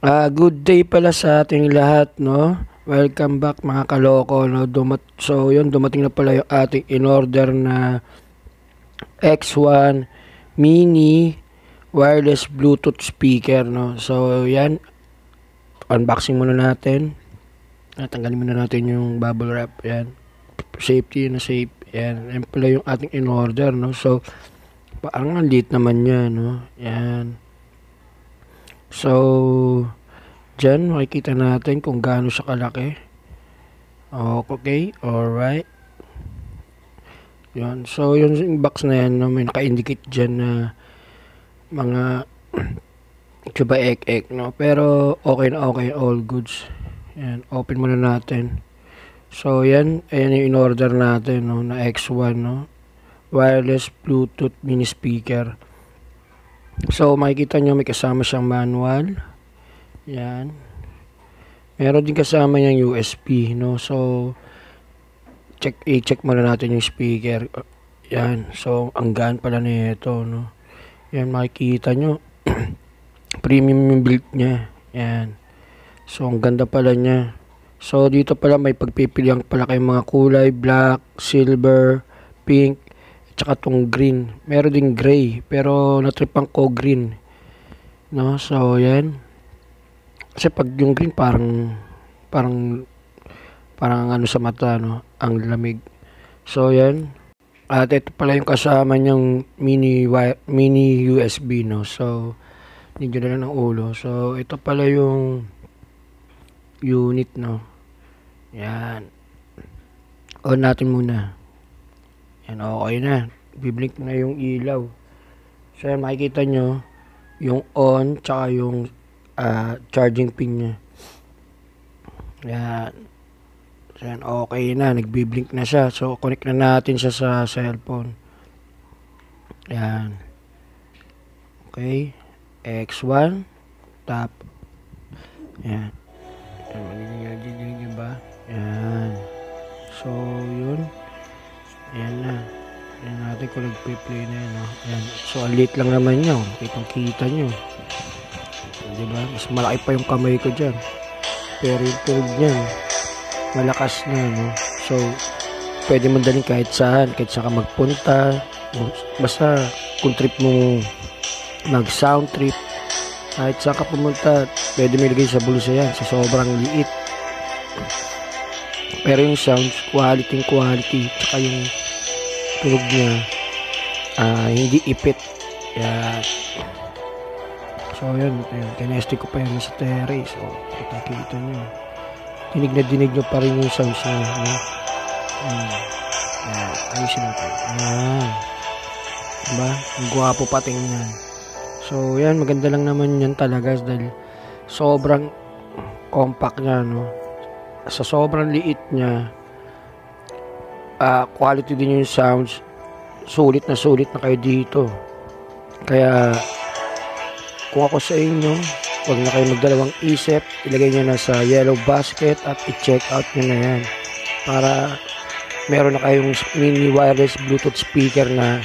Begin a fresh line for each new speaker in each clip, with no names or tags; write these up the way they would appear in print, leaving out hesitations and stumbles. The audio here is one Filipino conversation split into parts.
Good day pala sa ating lahat, no? Welcome back mga kaloko, no? Dumating na pala yung ating in-order na X1 mini wireless Bluetooth speaker, no? So, yan. Unboxing muna natin. Tanggalin muna natin yung bubble wrap, yan. Safety na safe, yan. Yan pala yung ating in-order, no? So, parang ang liit naman yan, no? Yan. So, dyan makikita natin kung gaano siya kalaki. Okay, alright. Yan. So, yung box na yan, no, may naka-indicate dyan na mga chuba ek, no? Pero, okay na okay, all goods. Yan, open muna natin. So, yan, ayan yung in-order natin, no, na X1, no? Wireless Bluetooth mini speaker. So, makikita nyo may kasama siyang manual. Yan. Meron din kasama niyang USB, no? So, i-check muna natin yung speaker. Yan. So, ang gaan pala nito, no? Yan, makikita nyo. Premium yung build niya. Yan. So, ang ganda pala niya. So, dito pala may pagpipilian pala kayong mga kulay. Black, silver, pink, tsaka tong green. Meron din gray, pero natripan ko green, no? So yan, kasi pag yung green parang ano sa mata, no? Ang lamig. So yan, at ito pala yung kasama niyang mini USB, no? So hindi na lang ng ulo. So ito pala yung unit, no? Yan, on natin muna. Yan, okay na. Biblink na yung ilaw. So, yan, makikita nyo yung on, tsaka yung charging pin nya. Yan. So, yan, okay na. Nagbiblink na siya. So, connect na natin siya sa cellphone. Yan. Okay. X1. Tap. Yan. Yan, ba? Yan. So, yun. Ayan na. Ayan natin kung nag-play na yun. Ayan. So, alit lang naman nyo. Kitang-kita nyo. Diba? Mas malaki pa yung kamay ko dyan. Pero yung tulog nyan, malakas na. No? So, pwede mo dalhin kahit saan. Kahit saan ka magpunta. Basta, kung trip mo mag-sound trip, kahit saan ka pumunta, pwede mo ilagay sa bulsa yan. Sa sobrang liit. Pero yung sounds, quality, tsaka yung tulog niya, hindi ipit. Yan. So, yun. Kinestic ko pa yan sa terrace. So, kita nyo. Dinig nyo pa rin yung sounds niya. No? Yan. Ayusin natin. Yan. Diba? Ang gwapo pa tingnan. So, yan. Maganda lang naman yan talaga dahil sobrang compact niya, no? Sa sobrang liit niya, quality din yung sounds. Sulit na kayo dito. Kaya kung ako sa inyo, huwag na kayo magdalawang isip, ilagay nyo na sa yellow basket at i-check out nyo na yan para meron na kayong mini wireless Bluetooth speaker na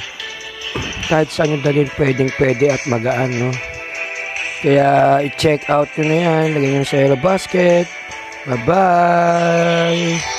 kahit saan nyo dalhin pwede at magaan, no? Kaya i-check out nyo na yan, lagay nyo sa yellow basket. Bye-bye!